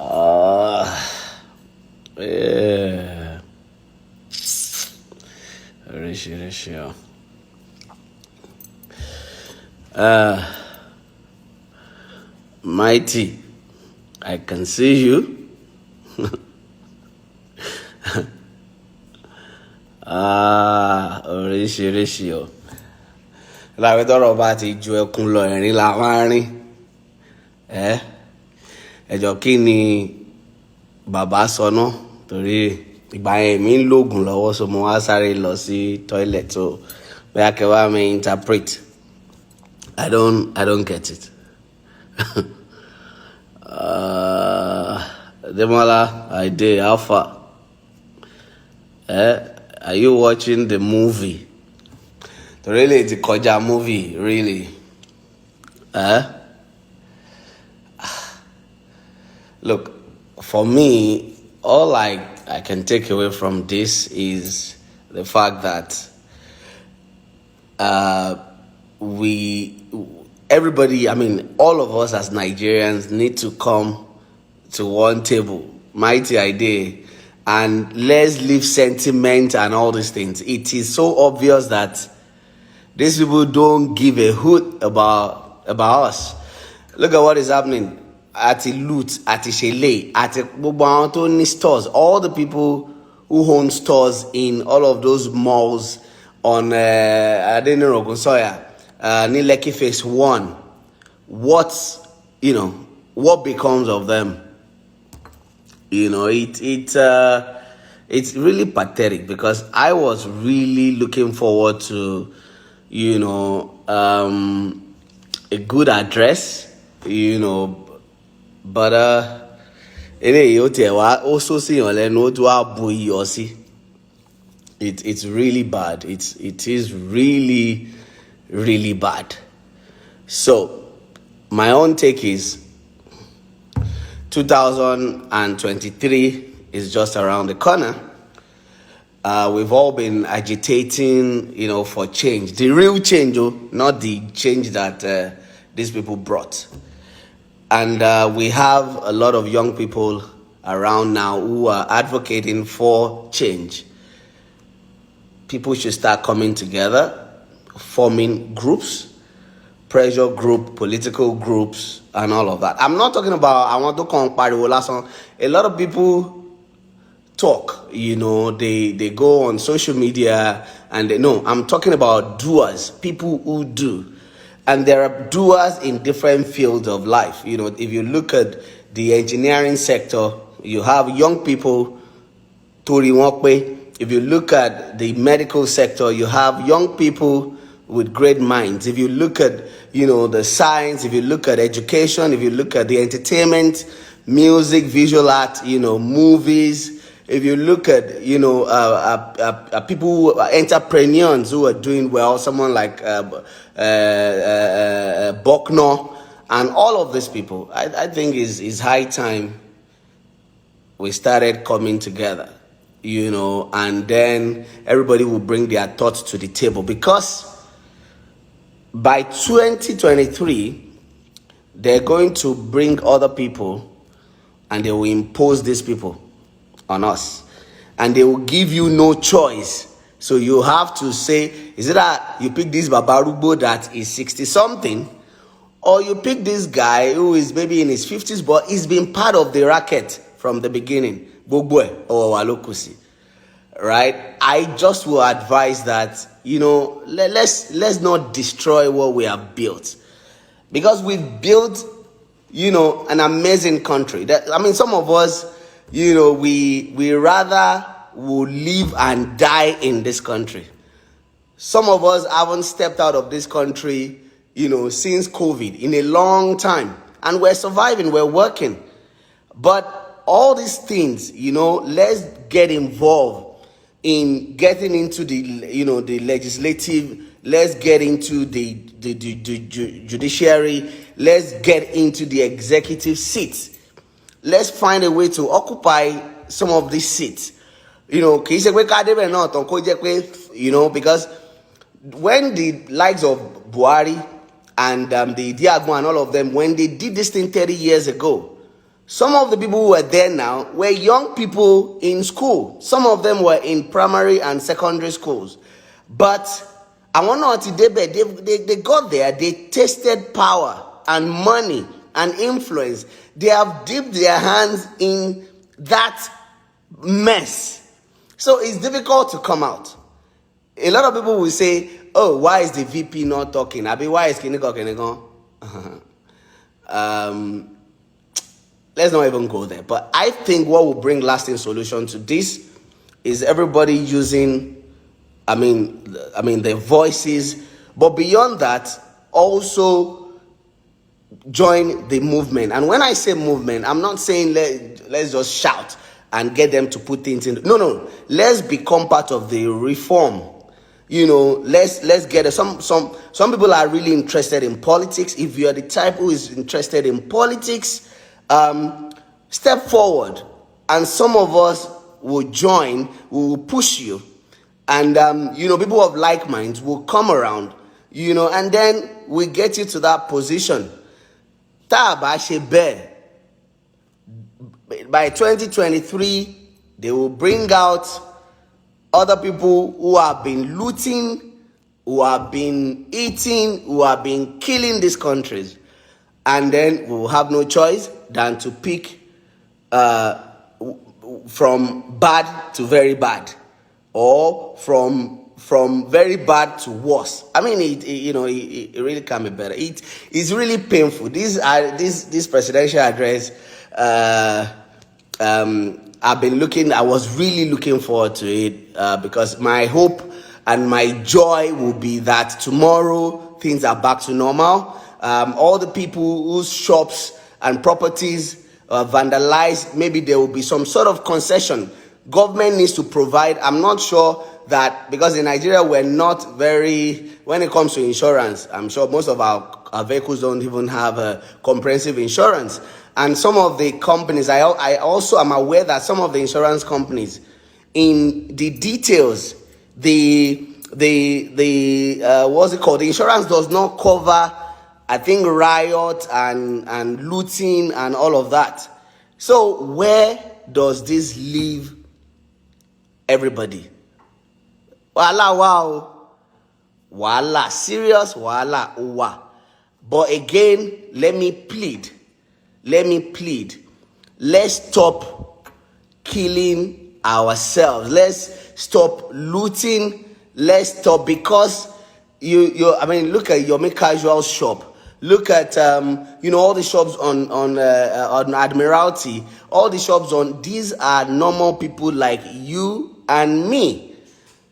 Uh, yeah. Ratio. Mighty, I can see you. Ratio. Láwọn tọ́rọ̀ bá ti ju ẹkún lọ ẹ̀rín la máa rìn. Ẹjọ́ kí ni bàbá sọ náà torí ìgbà yẹn mi ń lògùn lọ́wọ́ so mo wá sáré lọ sí toilet so bóyá kẹwàá mi interpret. I don't get it. Demola, I did. How far? Are you watching the movie? Really, it's a koja movie, really. Look, for me, all I can take away from this is the fact that everybody, I mean, all of us as Nigerians need to come to one table, mighty idea, and let's leave sentiment and all these things. It is so obvious that these people don't give a hoot about us. Look at what is happening at the loot, at the Shele, at the stores. All the people who own stores in all of those malls on Adeniro Gonsoya, Nileki Phase 1. What becomes of them? It's really pathetic because I was really looking forward to a good address, but also see it's really bad. It is really, really bad. So my own take is 2023 is just around the corner. We've all been agitating, for change. The real change, not the change that these people brought. And we have a lot of young people around now who are advocating for change. People should start coming together, forming groups, pressure group, political groups, and all of that. I'm not talking about, I want to come pariwo. A lot of people talk, they go on social media and I'm talking about doers, people who do. And there are doers in different fields of life. If you look at the engineering sector, you have young people, Tori Wakwe. If you look at the medical sector, you have young people with great minds. If you look at, the science, if you look at education, if you look at the entertainment, music, visual art, movies, if you look at, people who are entrepreneurs who are doing well, someone like Bokno, and all of these people, I think is high time we started coming together, and then everybody will bring their thoughts to the table. Because by 2023, they're going to bring other people and they will impose these people on us, and they will give you no choice. So you have to say, is it that you pick this Babarubo that is 60 something, or you pick this guy who is maybe in his 50s, but he's been part of the racket from the beginning, Bogwe or Walokusi, right? I just will advise that, let's not destroy what we have built, because we've built, an amazing country. Some of us, we rather will live and die in this country. Some of us haven't stepped out of this country, since COVID in a long time. And we're surviving, we're working. But all these things, let's get involved in getting into the legislative, let's get into the judiciary, let's get into the executive seats. Let's find a way to occupy some of these seats. Because when the likes of Buhari and the Diago and all of them, when they did this thing 30 years ago, Some of the people who were there now were young people in school. Some of them were in primary and secondary schools. But I want to know they got there, they tasted power and money and influence. They have dipped their hands in that mess. So it's difficult to come out. A lot of people will say, oh, why is the VP not talking? Why is Kinigo? Let's not even go there. But I think what will bring lasting solution to this is everybody using, their voices. But beyond that, also join the movement. And when I say movement, I'm not saying let's just shout and get them to put things in. No. Let's become part of the reform. Let's get it. Some people are really interested in politics. If you are the type who is interested in politics, step forward, and some of us will join. We will push you, and people of like minds will come around, and then we get you to that position. By 2023, they will bring out other people who have been looting, who have been eating, who have been killing these countries. And then we will have no choice than to pick from bad to very bad, or from very bad to worse. It really can be better. It's really painful. This presidential address. I was really looking forward to it because my hope and my joy will be that tomorrow things are back to normal. All the people whose shops and properties vandalized, maybe there will be some sort of concession. Government needs to provide. I'm not sure that, because in Nigeria we're not very, when it comes to insurance, I'm sure most of our vehicles don't even have a comprehensive insurance. And some of the companies, I also am aware that some of the insurance companies, in the details, what's it called? The insurance does not cover, I think, riot and looting and all of that. So where does this leave everybody? Wala, serious wala, uwa. But again, let me plead. Let's stop killing ourselves. Let's stop looting. Let's stop, because look at your casual shop. Look at all the shops on Admiralty. All the shops these are normal people like you and me.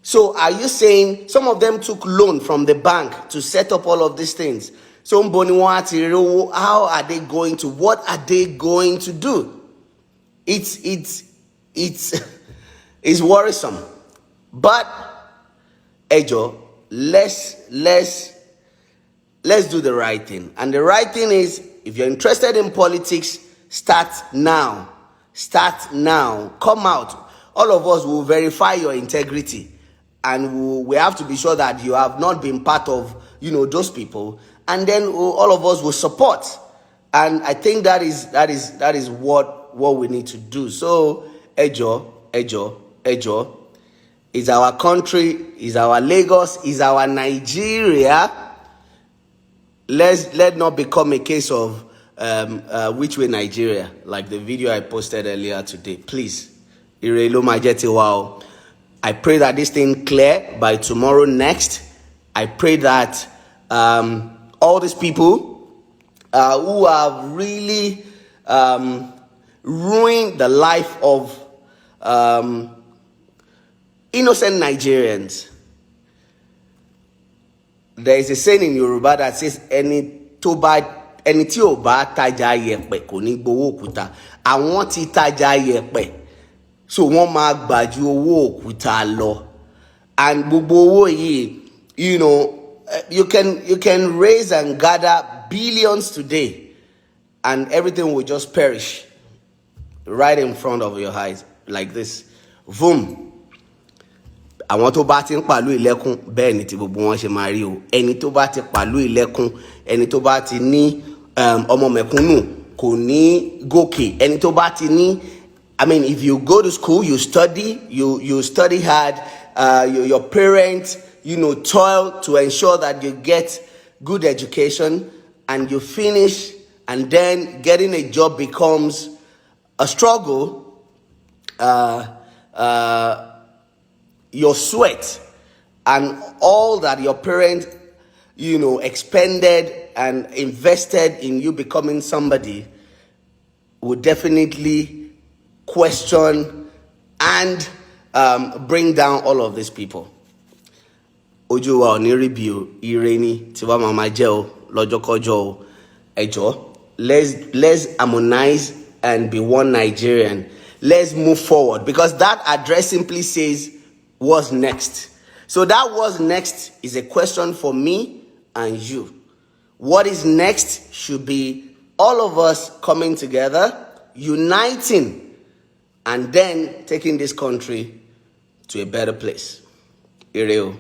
So are you saying some of them took loan from the bank to set up all of these things? So how are they going to? What are they going to do? It's worrisome. But Ejo, let's do the right thing. And the right thing is, if you're interested in politics, start now. Come out. All of us will verify your integrity, and we have to be sure that you have not been part of those people. And then all of us will support. And I think that is what we need to do. So, Ejo, is our country, is our Lagos, is our Nigeria. Let not become a case of which way Nigeria, like the video I posted earlier today. Please, Irelo Majeti Wow. I pray that this thing clear by tomorrow next. I pray that all these people who have really ruined the life of innocent Nigerians. There is a saying in Yoruba that says, "Ẹni tí ò bá tajà yẹ̀pẹ̀ kò ní gbowó òkúta." Àwọn tí tajà yẹ̀pẹ̀, so wọ́n máa gbà ju owó òkúta lọ. And gbogbo owó yìí, you can raise and gather billions today, and everything will just perish right in front of your eyes like this. Boom. Àwọn tó bá ti ń pàlú ilẹ̀kùn, bẹ́ẹ̀ ni tí gbogbo wọn ṣe máa rí o. Ẹni tó bá ti pàlú ilẹ̀kùn, ẹni tó bá ti ní ọmọ mẹ̀kúnnù, kò ní gòkè. Ẹni tó bá ti ní, I mean, if you go to school, you study, you study hard, your parents, toil to ensure that you get good education and you finish, and then getting a job becomes a struggle. Your sweat and all that your parents, expended and invested in you becoming somebody would definitely question and bring down all of these people. Ojú wa ò ní rí bí o, ire ni tí wàá máa jẹ́ o, lọ́jọ́kọ́jọ́ o. Ẹ jọ̀ọ́, let's harmonize and be one Nigerian. Let's move forward, because that address simply says, what's next? So that what's next is a question for me and you. What is next should be all of us coming together, uniting, and then taking this country to a better place. Ireo.